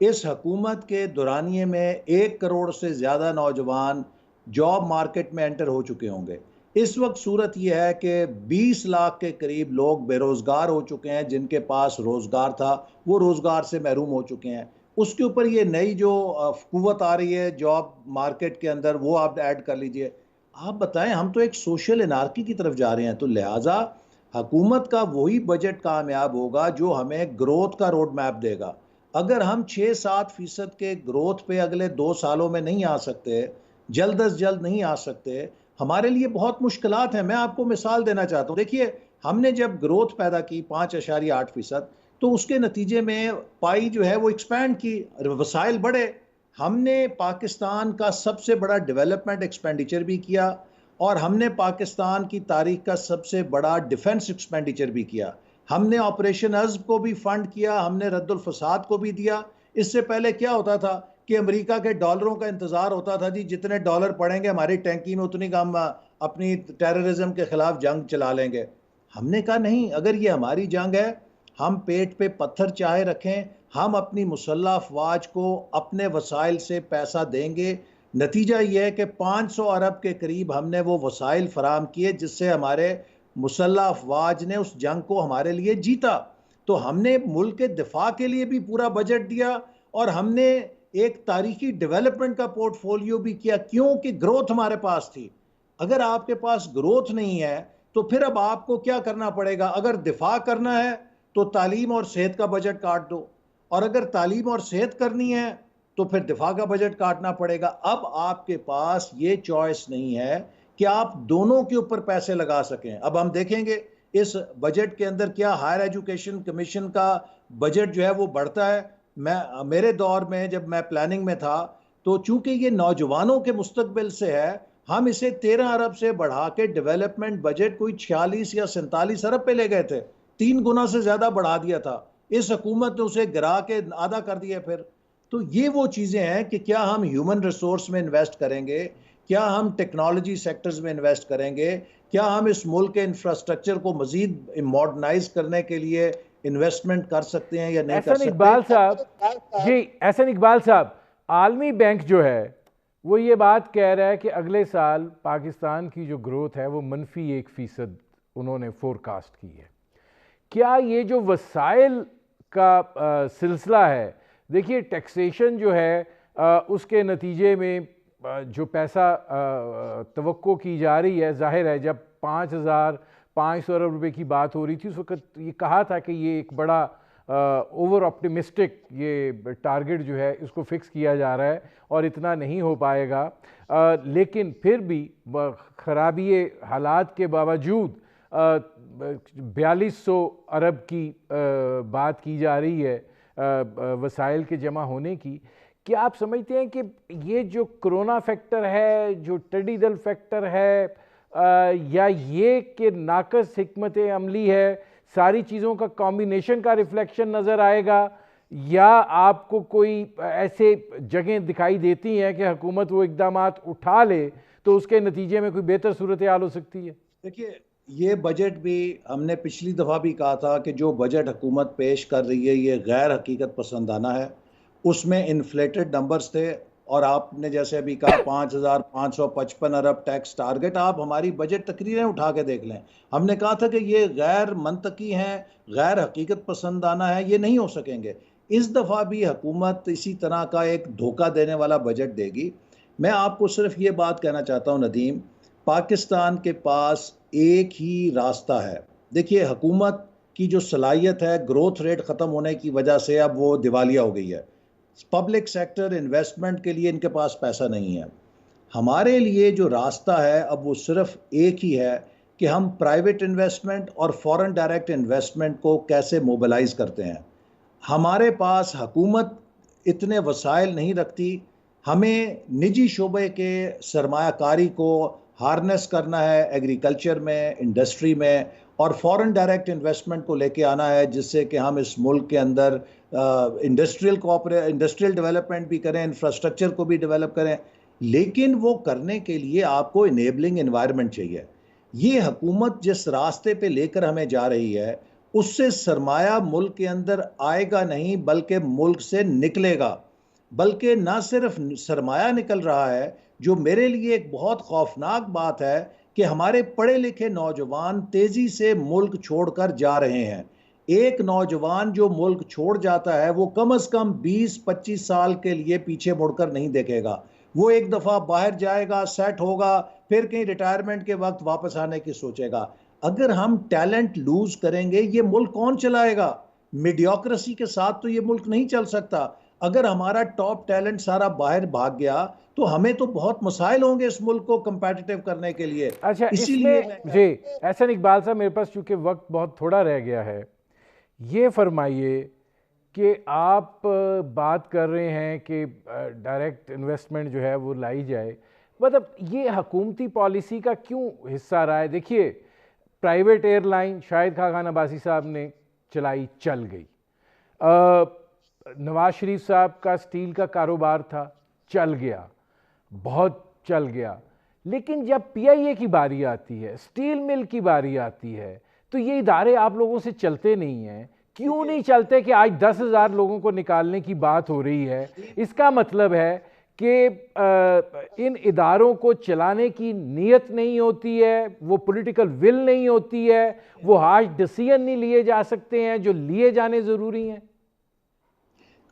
इस हुकूमत के दौरानिए में 1 करोड़ से ज़्यादा नौजवान जॉब मार्केट में एंटर हो चुके होंगे। इस वक्त सूरत यह है कि 20 लाख के करीब लोग बेरोज़गार हो चुके हैं, जिनके पास रोज़गार था वो रोज़गार से महरूम हो चुके हैं। उसके ऊपर ये नई जो कुव्वत आ रही है जॉब मार्केट के अंदर, वो आप ऐड कर लीजिए। आप बताएं, हम तो एक सोशल एनार्की की तरफ जा रहे हैं। तो लिहाजा हुकूमत का वही बजट कामयाब होगा जो हमें ग्रोथ का रोड मैप देगा। अगर हम 6-7% के ग्रोथ पे अगले 2 सालों में नहीं आ सकते, जल्द अज जल्द नहीं आ सकते, हमारे लिए बहुत मुश्किलात हैं। मैं आपको मिसाल देना चाहता हूँ। देखिए, हमने जब ग्रोथ पैदा की 5.8%, तो उसके नतीजे में पाई जो है वो एक्सपैंड की, वसाइल बढ़े। हमने पाकिस्तान का सबसे बड़ा डेवलपमेंट एक्सपेंडिचर भी किया और हमने पाकिस्तान की तारीख का सबसे बड़ा डिफेंस एक्सपेंडिचर भी किया। हमने ऑपरेशन अज़्म को भी फंड किया, हमने रद्दुल फसाद को भी दिया। इससे पहले क्या होता था कि अमेरिका के डॉलरों का इंतज़ार होता था, जी जितने डॉलर पड़ेंगे हमारी टैंकी में उतनी हम अपनी टेररिज्म के खिलाफ जंग चला लेंगे। हमने कहा नहीं, अगर ये हमारी जंग है, हम पेट पे पत्थर चाहे रखें, हम अपनी मुसल्लह अफवाज को अपने वसाइल से पैसा देंगे। नतीजा ये है कि 500 अरब के करीब हमने वो वसाइल फराम किए जिससे हमारे मुसल्लह अफवाज ने उस जंग को हमारे लिए जीता। तो हमने मुल्क के दिफा के लिए भी पूरा बजट दिया और हमने एक तारीखी डेवलपमेंट का पोर्टफोलियो भी किया, क्योंकि ग्रोथ हमारे पास थी। अगर आपके पास ग्रोथ नहीं है तो फिर अब आपको क्या करना पड़ेगा? अगर दिफा करना है तो तालीम और सेहत का बजट काट दो, और अगर तालीम और सेहत करनी है तो फिर दिफा का बजट काटना पड़ेगा। अब आपके पास ये चॉइस नहीं है कि आप दोनों के ऊपर पैसे लगा सकें। अब हम देखेंगे इस बजट के अंदर क्या हायर एजुकेशन कमीशन का बजट जो है वो बढ़ता है। मेरे दौर में जब मैं प्लानिंग में था, तो चूंकि ये नौजवानों के मुस्तकबिल से है, हम इसे 13 अरब से बढ़ा के डेवलपमेंट बजट कोई 46 या 47 अरब पे ले गए थे। 3 गुना से ज्यादा बढ़ा दिया था। इस हुकूमत ने उसे गिरा के आधा कर दिया। फिर तो ये वो चीजें हैं कि क्या हम ह्यूमन रिसोर्स में इन्वेस्ट करेंगे, क्या हम टेक्नोलॉजी सेक्टर्स में इन्वेस्ट करेंगे, क्या हम इस मुल्क के इंफ्रास्ट्रक्चर को मजीद मॉडर्नाइज करने के लिए इन्वेस्टमेंट कर सकते हैं या नहीं कर एहसन सकते। इकबाल साहब, जी एहसन इकबाल साहब, आलमी बैंक जो है वो ये बात कह रहा है कि अगले साल पाकिस्तान की जो ग्रोथ है वो -1% उन्होंने फोरकास्ट की है। क्या ये जो वसाइल का सिलसिला है, देखिए टैक्सेशन जो है उसके नतीजे में जो पैसा तवक्को की जा रही है, जाहिर है जब 5,500 अरब रुपए की बात हो रही थी उस वक्त ये कहा था कि ये एक बड़ा ओवर ऑप्टिमिस्टिक ये टारगेट जो है इसको फिक्स किया जा रहा है और इतना नहीं हो पाएगा। लेकिन फिर भी खराबी हालात के बावजूद 4200 अरब की बात की जा रही है वसाइल के जमा होने की। क्या आप समझते हैं कि ये जो कोरोना फैक्टर है, जो टिड्डी दल फैक्टर है, या ये कि नाकस हिकमत अमली है, सारी चीज़ों का कॉम्बिनेशन का रिफ्लेक्शन नज़र आएगा, या आपको कोई ऐसे जगह दिखाई देती हैं कि हुकूमत वो इक़दामात उठा ले तो उसके नतीजे में कोई बेहतर सूरत हाल हो सकती है? देखिए, ये बजट भी हमने पिछली दफ़ा भी कहा था कि जो बजट हुकूमत पेश कर रही है ये गैर हकीकत पसंदाना है। उसमें इन्फ्लेटेड नंबर्स थे, और आपने जैसे अभी कहा 5,555 अरब टैक्स टारगेट। आप हमारी बजट तकरीरें उठा के देख लें, हमने कहा था कि ये गैर मंतकी हैं, गैर हकीकत पसंदाना है, ये नहीं हो सकेंगे। इस दफ़ा भी हुकूमत इसी तरह का एक धोखा देने वाला बजट देगी। मैं आपको सिर्फ ये बात कहना चाहता हूँ नदीम, पाकिस्तान के पास एक ही रास्ता है। देखिए, हुकूमत की जो सलाहियत है ग्रोथ रेट ख़त्म होने की वजह से अब वो दिवालिया हो गई है। पब्लिक सेक्टर इन्वेस्टमेंट के लिए इनके पास पैसा नहीं है। हमारे लिए जो रास्ता है अब वो सिर्फ एक ही है कि हम प्राइवेट इन्वेस्टमेंट और फॉरेन डायरेक्ट इन्वेस्टमेंट को कैसे मोबिलाइज करते हैं। हमारे पास हुकूमत इतने वसाइल नहीं रखती। हमें निजी शोबे के सरमायाकारी को हार्नेस करना है एग्रीकल्चर में, इंडस्ट्री में, और फॉरेन डायरेक्ट इन्वेस्टमेंट को लेके आना है, जिससे कि हम इस मुल्क के अंदर इंडस्ट्रियल डेवलपमेंट भी करें, इंफ्रास्ट्रक्चर को भी डेवलप करें। लेकिन वो करने के लिए आपको इनेबलिंग एनवायरनमेंट चाहिए। ये हुकूमत जिस रास्ते पे लेकर हमें जा रही है उससे सरमाया मुल्क के अंदर आएगा नहीं, बल्कि मुल्क से निकलेगा। बल्कि ना सिर्फ सरमाया निकल रहा है, जो मेरे लिए एक बहुत खौफनाक बात है कि हमारे पढ़े लिखे नौजवान तेजी से मुल्क छोड़कर जा रहे हैं। एक नौजवान जो मुल्क छोड़ जाता है वो कम से कम 20-25 साल के लिए पीछे मुड़कर नहीं देखेगा। वो एक दफ़ा बाहर जाएगा, सेट होगा, फिर कहीं रिटायरमेंट के वक्त वापस आने की सोचेगा। अगर हम टैलेंट लूज करेंगे ये मुल्क कौन चलाएगा? मीडियोक्रेसी के साथ तो ये मुल्क नहीं चल सकता। अगर हमारा टॉप टैलेंट सारा बाहर भाग गया तो हमें तो बहुत मसाइल होंगे इस मुल्क को कंपेटिटिव करने के लिए। अच्छा, इसीलिए इसमें जी एहसन इकबाल साहब, मेरे पास चूंकि वक्त बहुत थोड़ा रह गया है, ये फरमाइए कि आप बात कर रहे हैं कि डायरेक्ट इन्वेस्टमेंट जो है वो लाई जाए, मतलब ये हुकूमती पॉलिसी का क्यों हिस्सा रहा है? देखिए, प्राइवेट एयरलाइन शाहिद खान अब्बासी साहब ने चलाई, चल गई। नवाज शरीफ साहब का स्टील का कारोबार था, चल गया, बहुत चल गया। लेकिन जब पीआईए की बारी आती है, स्टील मिल की बारी आती है, तो ये इदारे आप लोगों से चलते नहीं हैं। क्यों नहीं चलते कि आज 10,000 लोगों को निकालने की बात हो रही है? इसका मतलब है कि इन इदारों को चलाने की नीयत नहीं होती है, वो पॉलिटिकल विल नहीं होती है, वो हार्श डिसीजन नहीं लिए जा सकते हैं जो लिए जाने ज़रूरी हैं।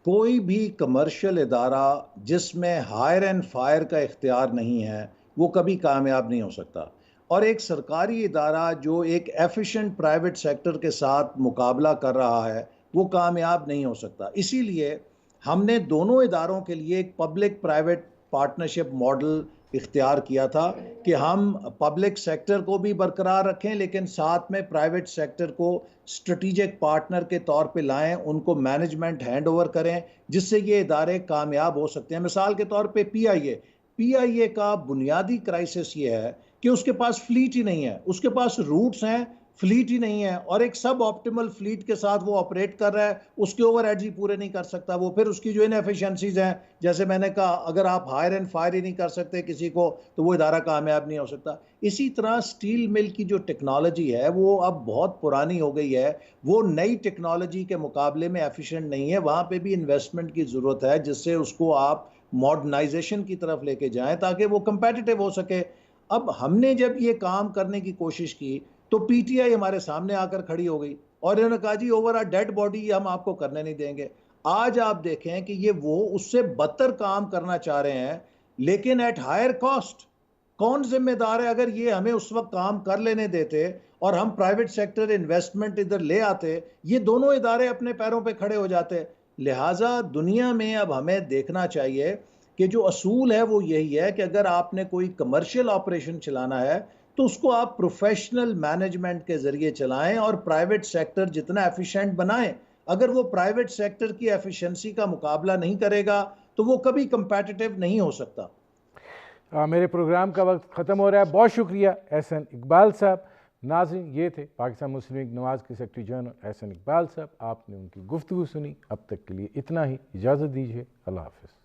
कोई भी कमर्शियल इदारा जिसमें हायर एंड फायर का इख्तियार नहीं है, वो कभी कामयाब नहीं हो सकता। और एक सरकारी इदारा जो एक एफिशिएंट प्राइवेट सेक्टर के साथ मुकाबला कर रहा है, वो कामयाब नहीं हो सकता। इसीलिए हमने दोनों इदारों के लिए एक पब्लिक प्राइवेट पार्टनरशिप मॉडल इख्तियार किया था कि हम पब्लिक सेक्टर को भी बरकरार रखें, लेकिन साथ में प्राइवेट सेक्टर को स्ट्रेटेजिक पार्टनर के तौर पे लाएं, उनको मैनेजमेंट हैंड ओवर करें, जिससे ये इदारे कामयाब हो सकते हैं। मिसाल के तौर पे पीआईए का बुनियादी क्राइसिस ये है कि उसके पास फ्लीट ही नहीं है, उसके पास रूट्स हैं, फ्लीट ही नहीं है, और एक सब ऑप्टिमल फ्लीट के साथ वो ऑपरेट कर रहा है, उसके ओवरहेड्स ही पूरे नहीं कर सकता वो। फिर उसकी जो इनएफिशिएंसीज हैं, जैसे मैंने कहा, अगर आप हायर एंड फायर ही नहीं कर सकते किसी को, तो वो इदारा कामयाब नहीं हो सकता। इसी तरह स्टील मिल की जो टेक्नोलॉजी है वो अब बहुत पुरानी हो गई है, वो नई टेक्नोलॉजी के मुकाबले में एफिशिएंट नहीं है, वहाँ पे भी इन्वेस्टमेंट की ज़रूरत है, जिससे उसको आप मॉडर्नाइजेशन की तरफ लेके जाएं ताकि वो कंपेटिटिव हो सके। अब हमने जब ये काम करने की कोशिश की, तो पीटीआई हमारे सामने आकर खड़ी हो गई और इन्होंने कहा जी ओवर अ डेड बॉडी हम आपको करने नहीं देंगे। आज आप देखें कि ये वो उससे बदतर काम करना चाह रहे हैं, लेकिन एट हायर कॉस्ट। कौन जिम्मेदार है? अगर ये हमें उस वक्त काम कर लेने देते और हम प्राइवेट सेक्टर इन्वेस्टमेंट इधर ले आते, ये दोनों इदारे अपने पैरों पे खड़े हो जाते। लिहाजा दुनिया में अब हमें देखना चाहिए कि जो असूल है वो यही है कि अगर आपने कोई कमर्शियल ऑपरेशन चलाना है, तो उसको आप प्रोफेशनल मैनेजमेंट के जरिए चलाएं और प्राइवेट सेक्टर जितना एफिशिएंट बनाएं। अगर वो प्राइवेट सेक्टर की एफिशिएंसी का मुकाबला नहीं करेगा, तो वो कभी कंपेटिटिव नहीं हो सकता। मेरे प्रोग्राम का वक्त ख़त्म हो रहा है। बहुत शुक्रिया एहसन इकबाल साहब। नाज़रीन, ये थे पाकिस्तान मुस्लिम लीग नवाज़ के सेक्रेटरी जनरल एहसन इकबाल साहब। आपने उनकी गुफ्तगू सुनी। अब तक के लिए इतना ही, इजाज़त दीजिए। अल्लाह हाफ़िज़।